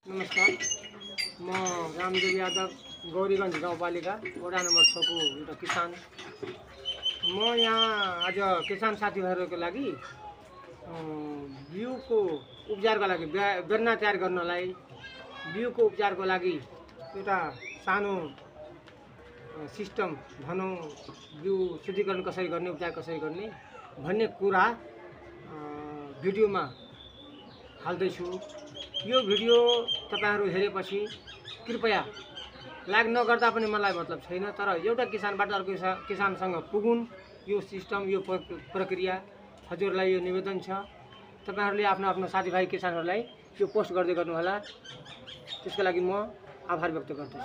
नमस्कार, म रामदेव यादव गौरीगंज गाउँपालिका वडा नम्बर 6 को एउटा किसान। म यहाँ आज किसान साथीभाइहरूको लागि बिउको उपचारको लागि बेर्ना तयार गर्नलाई बिउको उपचारको लागि एउटा सानो सिस्टम भनौँ, बिउ शुद्धिकरण कसरी गर्ने, उपचार कसरी गर्ने भन्ने कुरा भिडियोमा हाल्दैछु। यो भिडियो तपाईहरु हेरेपछि कृपया लाइक नगर्दा पनि मलाई मतलब छैन, तर एउटा किसानबाट अर्को किसानसँग पुगुन् यो सिस्टम, यो प्रक्रिया हजुरलाई यो निवेदन छ। तपाईहरुले आफ्नो आफ्नो साथीभाइ किसानहरुलाई यो पोस्ट गर्दै गर्नु होला। त्यसको लागि म आभार व्यक्त गर्दछु।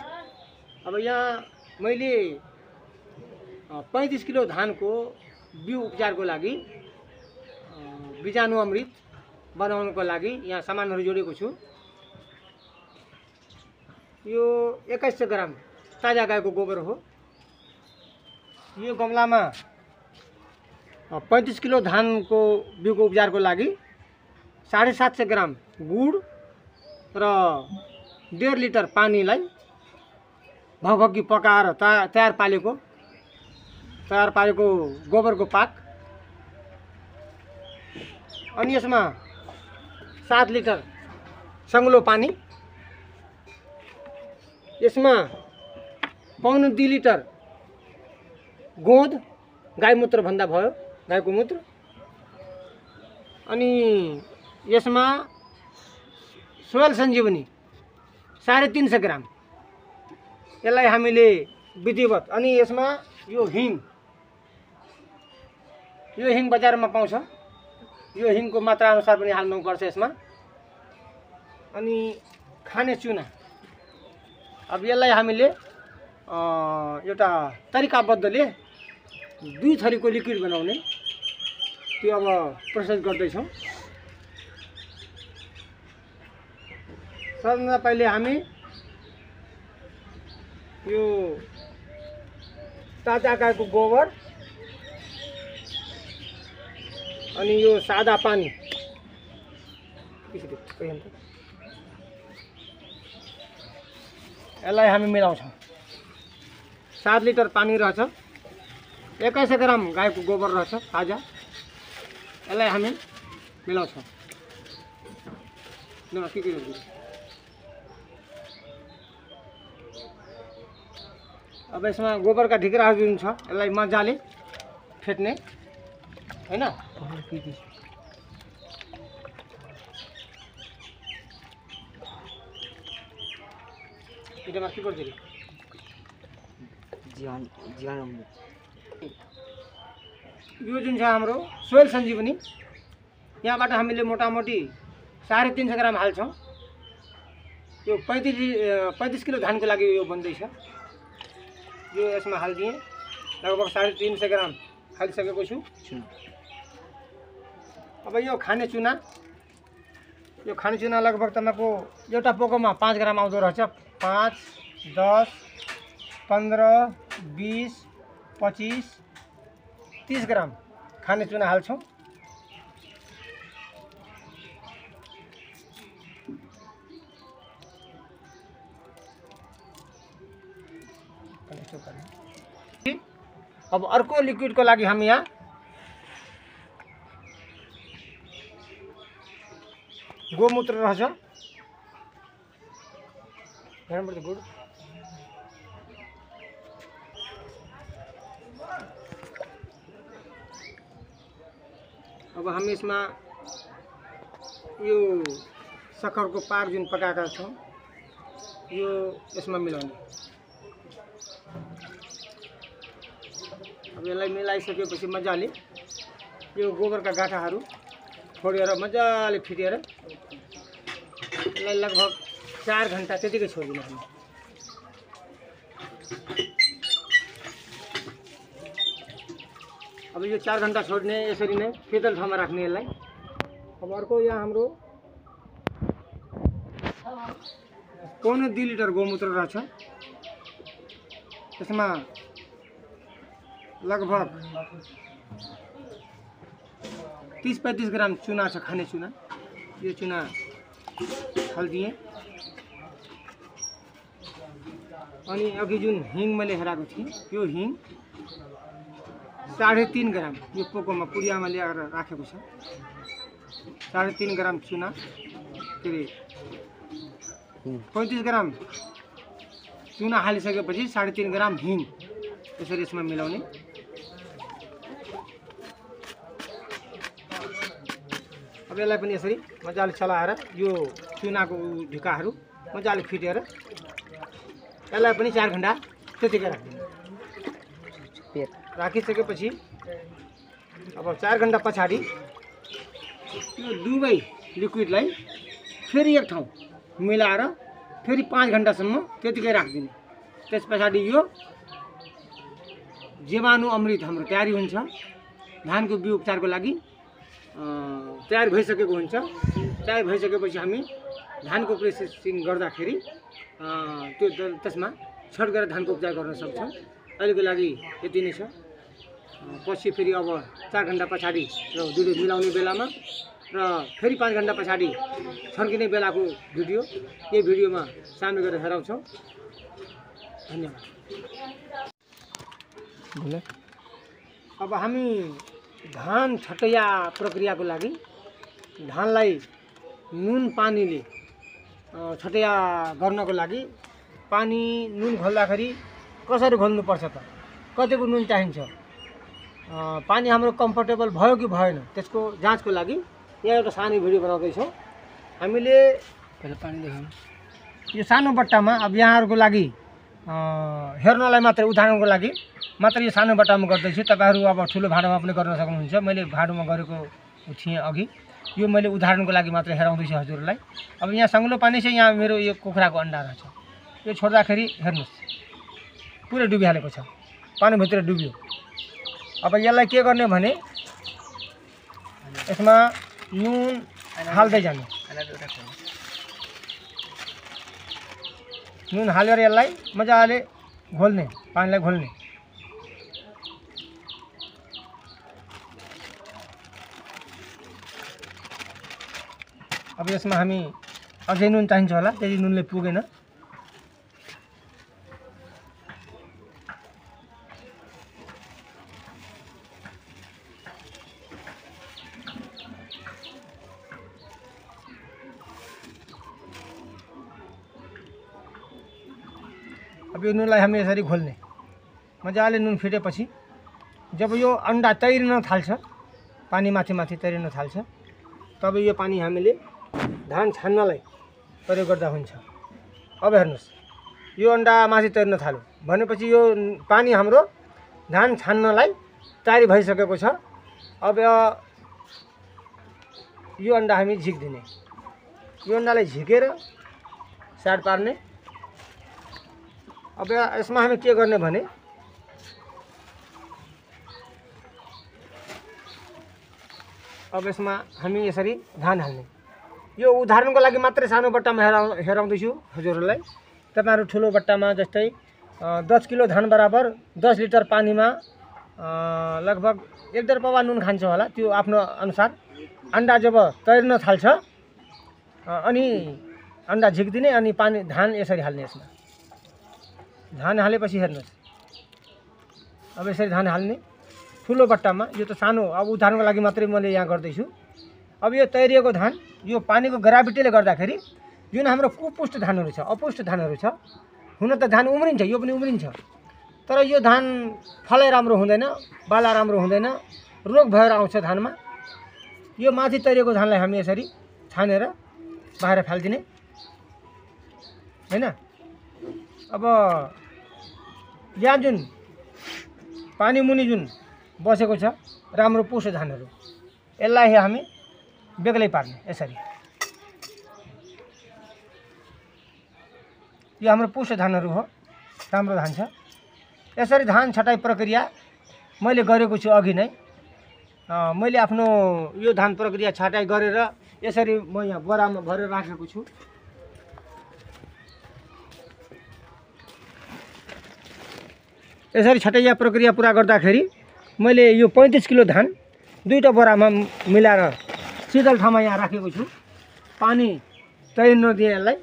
अब यहाँ मैले 35 किलो धानको बिउ उपचारको लागि बीजाणु अमृत बनाउनको लागि यहाँ सामानहरु जोडेको छु। यो 2100 ग्राम ताजा गाईको गोबर हो। यो गमलामा 35 किलो धानको बिउको उपचारको लागि 750 ग्राम गुड र 1.5 लिटर पानीलाई भगभगी पकाएर तयार पारेको गोबरको पाक, अनि यसमा 7 लिटर सङ्लो पानी, यसमा 1.5 लिटर गोँद, गाई मूत्र भन्दा भयो, गाईको मूत्र, अनि यसमा सोयल सञ्जीवनी 350 ग्राम, यसलाई हामीले विधिवत, अनि यसमा यो हिङ बजारमा पाउँछ, यो हिङको मात्रा अनुसार पनि हाल्नु पर्छ यसमा, अनि खाने चुना। अब यसलाई हामीले एउटा तरिकाबद्धले 2 थरीको लिक्विड बनाउने त्यो अब प्रोसेस गर्दैछौँ। सबभन्दा पहिले हामी यो ताजा गाईको गोबर अनि यो सादा पानी यसलाई हामी मिलाउँछौँ। 7 लिटर पानी रहेछ, 2100 ग्राम गाईको गोबर रहेछ ताजा, यसलाई हामी मिलाउँछौँ। अब यसमा गोबरका ढिक्राहरू जुन छ यसलाई मजाले फेट्ने हैन। इटामा के गर्छ रे यो जुन छ हाम्रो सोयल सञ्जीवनी, यहाँबाट हामीले मोटामोटी 350 ग्राम हाल्छौँ। यो 35 किलो धानको लागि यो बन्दैछ। यो यसमा हालिदिएँ, लगभग 350 ग्राम हालिसकेको छु। अब यो खाने चुना लगभग तपाईँको एउटा पोकोमा 5 ग्राम आउँदो रहेछ। 5, 10, 15, 20, 25, 30 ग्राम खाने चुना हाल्छौँ। अब अर्को लिक्विडको लागि हामी यहाँ गोमूत्र रहेछ, हेर्नुपर्छ गुड, अब हामी यसमा यो सक्खरको पाक जुन पकाएका छौँ यो यसमा मिलाउने। अब यसलाई मिलाइसकेपछि मजाले यो गोबरका गाँठाहरू छोडेर मजाले फिटेर यसलाई लगभग 4 घन्टा त्यतिकै छोडिदिनु हामी। अब यो 4 घन्टा छोड्ने, यसरी नै शीतल ठाउँमा राख्ने यसलाई। अब अर्को यहाँ हाम्रो 1.5 लिटर गोमूत्र रहेछ, त्यसमा लगभग 30-35 ग्राम चुना छ, खाने चुना। यो चुना हालिदिएँ। अनि अघि जुन हिङ मैले हेराएको थिएँ यो हिङ 3.5 ग्राम यो पोकोमा पुडियामा ल्याएर राखेको छ। 3.5 ग्राम चुना के अरे 35 ग्राम चुना हालिसकेपछि 3.5 ग्राम हिङ यसरी यसमा मिलाउने। अब यसलाई पनि यसरी मजाले चलाएर यो चुनाको ढिकाहरू मजाले फिटेर यसलाई पनि 4 घण्टा त्यतिकै राख्दिनु। राखिसकेपछि अब 4 घण्टा पछाडि यो दुवै लिक्विडलाई फेरि एक ठाउँ मिलाएर फेरि 5 घण्टासम्म त्यतिकै राखिदिने। त्यस पछाडि यो जीवाणु अमृत हाम्रो तयारी हुन्छ। धानको बिउ उपचारको लागि तयार भइसकेको हुन्छ। तयार भइसकेपछि हामी धानको प्रोसेसिङ गर्दाखेरि त्यो त्यसमा छट गरेर धानको उपचार गर्न सक्छौँ। अहिलेको लागि यति नै छ। पछि फेरि अब 4 घण्टा पछाडि र दुधो मिलाउने बेलामा र फेरि 5 घण्टा पछाडि छर्किने बेलाको भिडियो यही भिडियोमा सामेल गरेर हेराउँछौँ। धन्यवाद। अब हामी धान छटैया प्रक्रियाको लागि धानलाई नुन पानीले छटैया गर्नको लागि पानी नुन घोल्दाखेरि कसरी घोल्नुपर्छ त, कतिको नुन चाहिन्छ, पानी हाम्रो कम्फर्टेबल भयो कि भएन त्यसको जाँचको लागि यहाँ एउटा सानो भिडियो बनाउँदैछौँ हामीले। पहिला पानी देखाउँ। यो सानो बट्टामा अब यहाँहरूको लागि हेर्नलाई मात्र उदाहरणको लागि मात्र यो सानो बट्टामा गर्दैछु। तपाईँहरू अब ठुलो भाँडामा पनि गर्न सक्नुहुन्छ। मैले भाँडोमा गरेको थिएँ अघि, यो मैले उदाहरणको लागि मात्र हेराउँदैछु हजुरलाई। अब यहाँ सङ्लो पानी छ, यहाँ मेरो यो कुखुराको अन्डा रहेछ। यो छोड्दाखेरि हेर्नुहोस् पुरै डुबिहालेको छ, पानीभित्र डुब्यो। अब यसलाई के गर्ने भने यसमा नुन हाल्दै जाने। नुन हालेर यसलाई मजाले घोल्ने, पानीलाई घोल्ने। अब यसमा हामी अझै नुन चाहिन्छ होला, त्यति नुनले पुगेन। अब यो नुनलाई हामी यसरी घोल्ने। मजाले नुन फिटेपछि जब यो अन्डा तैरिन थाल्छ, पानी माथि माथि तैरिन थाल्छ, तब यो पानी हामीले धान छान्नलाई प्रयोग गर्दा हुन्छ। अब हेर्नुहोस् यो अन्डा माथि तैर्न थाल्यो भनेपछि यो पानी हाम्रो धान छान्नलाई तयारी भइसकेको छ। अब यो अन्डा हामी झिक्दिने। यो अन्डालाई झिकेर साइड पार्ने। अब यसमा हामी के गर्ने भने अब यसमा हामी यसरी धान हाल्ने। यो उदाहरणको लागि मात्रै सानो बट्टामा हेराउँदैछु हजुरहरूलाई। तपाईँहरू ठुलो बट्टामा जस्तै 10 किलो धान बराबर 10 लिटर पानीमा लगभग 1.5 पावा नुन खान्छ होला, त्यो आफ्नो अनुसार। अन्डा जब तैर्न थाल्छ अनि अन्डा झिक्दिने अनि पानी धान यसरी हाल्ने। यसमा धान हालेपछि हेर्नुहोस् अब यसरी धान हाल्ने ठुलो बट्टामा। यो त सानो अब उदाहरणको लागि मात्रै मैले यहाँ गर्दैछु। अब यो तैरिएको धान यो पानीको ग्राभिटीले गर्दाखेरि जुन हाम्रो कुपुष्ट धानहरू छ, अपुष्ट धानहरू छ, हुन त धान उम्रिन्छ, यो पनि उम्रिन्छ, तर यो धान फलै राम्रो हुँदैन, बाला राम्रो हुँदैन, रोग भएर आउँछ धानमा। यो माथि तैरिएको धानलाई हामी यसरी छानेर बाहिर फालिदिने हैन। अब यहाँ जुन पानी मुनि जुन बसेको छ राम्रो पुष्ट धानहरू, यसलाई हामी बेग्लै पार्ने। यसरी यो हाम्रो पुष्ट धानहरू हो, राम्रो धान छ। यसरी धान छटाई प्रक्रिया मैले गरेको छु अघि नै। मैले आफ्नो यो धान प्रक्रिया छटाई गरेर यसरी म यहाँ बोरामा भरेर राखेको छु। यसरी छटाइया प्रक्रिया पुरा गर्दाखेरि मैले यो 35 किलो धान 2टा बोरामा मिलाएर शीतल ठाउँमा यहाँ राखेको छु। पानी तैरिन दिए यसलाई।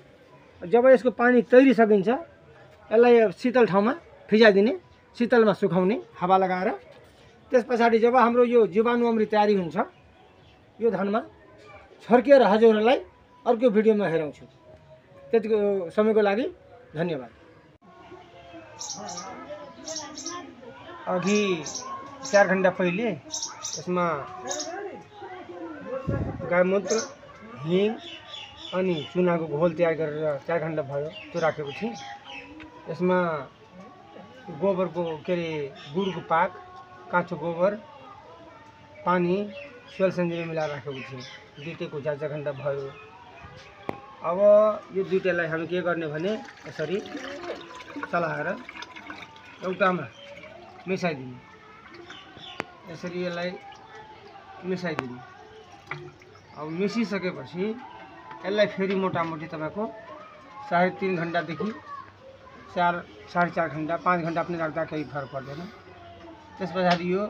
जब यसको पानी तैरिसकिन्छ यसलाई शीतल ठाउँमा फिजाइदिने, शीतलमा सुकाउने हावा लगाएर। त्यस पछाडि जब हाम्रो यो जीवाणु अमृत तयारी हुन्छ यो धानमा छर्किएर हजुरहरूलाई अर्को भिडियोमा हेराउँछु। त्यतिको समयको लागि धन्यवाद। अघि 4 घण्टा पहिले यसमा गाईमूत्र, हिङ अनि चुनाको घोल तयार गरेर 4 घण्टा भयो त्यो राखेको थिएँ। यसमा गोबरको के अरे गुडको पाक, काँचो गोबर, पानी, सेल सन्जीवनी मिलाएर राखेको थिएँ। दुईटैको 4 घण्टा भयो। अब यो दुईटैलाई हामी के गर्ने भने यसरी चलाएर एउटामा मिसाइदिने, यसरी यसलाई मिसाइदिने। अब मिसिसकेपछि यसलाई फेरि मोटामोटी तपाईँको 3.5 घण्टादेखि 4 साढे 4 घण्टा 5 घण्टा पनि राख्दा केही फरक पर्दैन। त्यस पछाडि यो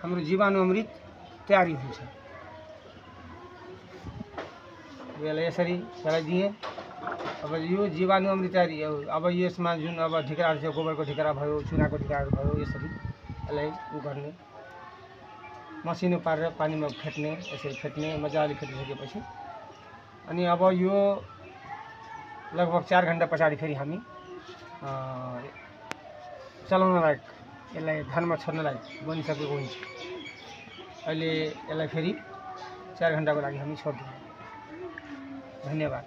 हाम्रो जीवाणु अमृत तयारी हुन्छ। यसलाई यसरी चलाइदिएँ। अब यो जीवाणु अमृत तयारी अब यसमा जुन अब ढिक्राहरू छ, गोबरको ढिक्रा भयो, चुनाको ढिक्राहरू भयो, यसरी यसलाई गर्ने, मसिनो पारेर पानीमा फेट्ने, यसरी फेट्ने, मजाले फेटिसकेपछि अनि अब यो लगभग 4 घण्टा पछाडि फेरि हामी चलाउन लायक यसलाई धानमा छर्नलाई बनिसकेको हुन्छ। अहिले यसलाई फेरि 4 घण्टाको लागि हामी छोड्दियौँ। धन्यवाद।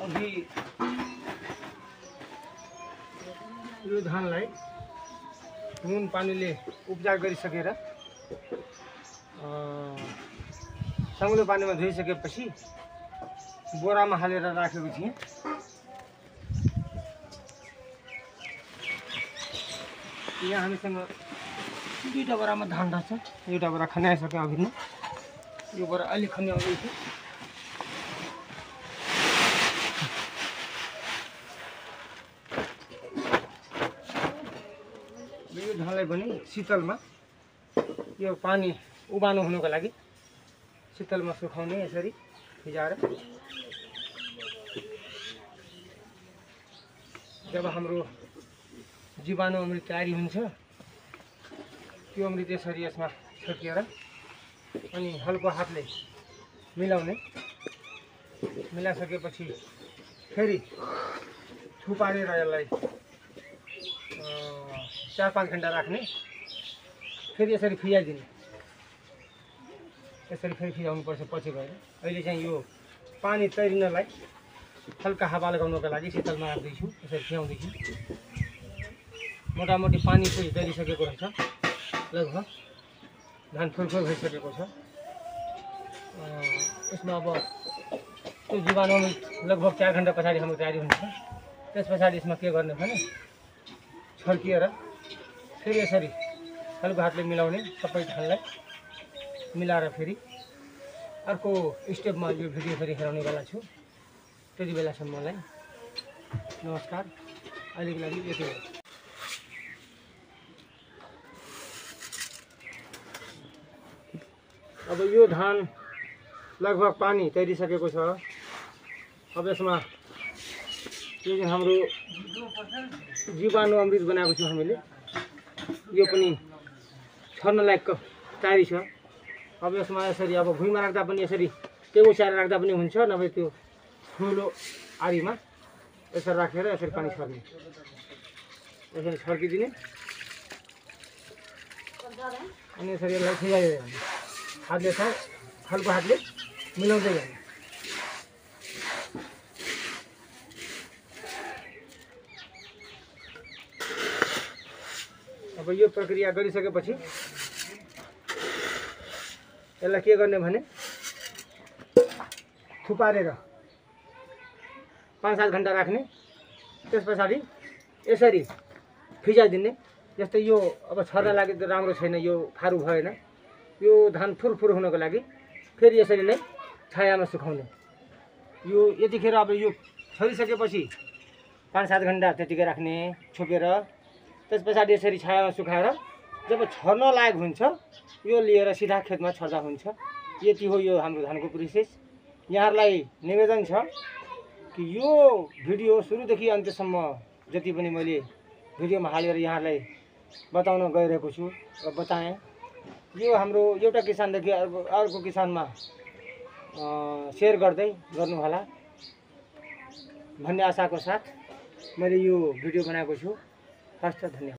अघि यो धानलाई नुन पानीले उपचार गरिसकेर सङ्लो पानीमा धोइसकेपछि बोरामा हालेर राखेको थिएँ। यहाँ हामीसँग 2टा बोरामा धान राख्छ। एउटा बोरा खन्याइसक्यो अघि नै, यो बोरा अलि खन्याउँदै थियो। यो धानलाई पनि शीतलमा यो पानी उबानो हुनुको लागि शीतलमा सुकाउने, यसरी भिजाएर। जब हाम्रो जीवाणु अमृत तयारी हुन्छ त्यो अमृत यसरी यसमा छर्किएर अनि हल्को हातले मिलाउने, मिलाइसकेपछि फेरि थुपारेर यसलाई 4-5 घण्टा राख्ने, फेरि यसरी फिजाइदिने। यसरी फेरि फिजाउनुपर्छ पछि गएर। अहिले चाहिँ यो पानी तैरिनलाई हल्का हावा लगाउनको लागि शीतलमा राख्दैछु, यसरी फिजाउँदैछु। मोटामोटी पानी चाहिँ तैरिसकेको रहेछ, लगभग धान फुलफुल भइसकेको छ। यसमा अब त्यो जीवाणु लगभग 4 घण्टा पछाडि हाम्रो तयारी हुन्छ। त्यस पछाडि यसमा के गर्ने भने छर्किएर फेरि यसरी हल्को हातले मिलाउने, सबै धानलाई मिलाएर फेरि अर्को स्टेपमा यो भिडियो फेरि हेराउने बेला छु। त्यति बेलासम्मलाई नमस्कार। अहिलेको लागि यति हो। अब यो धान लगभग पानी तैरिसकेको छ। अब यसमा यो चाहिँ हाम्रो जीवाणु अमृत बनाएको छौँ हामीले, यो पनि छर्न लायकको तयारी छ। अब यसमा यसरी अब भुइँमा राख्दा पनि यसरी टेबो स्याहार राख्दा पनि हुन्छ, नभए त्यो ठुलो आरीमा यसरी राखेर यसरी पानी छर्ने, यसरी छर्किदिने अनि यसरी यसलाई फिजाइदिने, हातले हल्को हातले मिलाउँदै जाने। अब यो प्रक्रिया गरिसकेपछि यसलाई के गर्ने भने थुपारेर 5-7 घण्टा राख्ने। त्यस पछाडि यसरी फिजाइदिने। जस्तै यो अब छर्न लागि त राम्रो छैन, यो फारू भएन। यो धान फुरफुर हुनको लागि फेरि यसरी नै छायामा सुकाउने। यो यतिखेर अब यो छरिसकेपछि 5-7 घण्टा त्यतिकै राख्ने छोपेर। त्यस पछाडि यसरी छायामा सुकाएर जब छर्न लायक हुन्छ यो लिएर सिधा खेतमा छर्दा हुन्छ। यति हो यो हाम्रो धानको प्रोसेस। यहाँहरूलाई निवेदन छ कि यो भिडियो सुरुदेखि अन्त्यसम्म जति पनि मैले भिडियोमा हालेर यहाँहरूलाई बताउन गइरहेको छु र बताएँ, यो हाम्रो एउटा किसानदेखि अर्को किसानमा सेयर गर्नुहोला भन्ने आशाको साथ मैले यो भिडियो बनाएको छु। हस् त, धन्यवाद।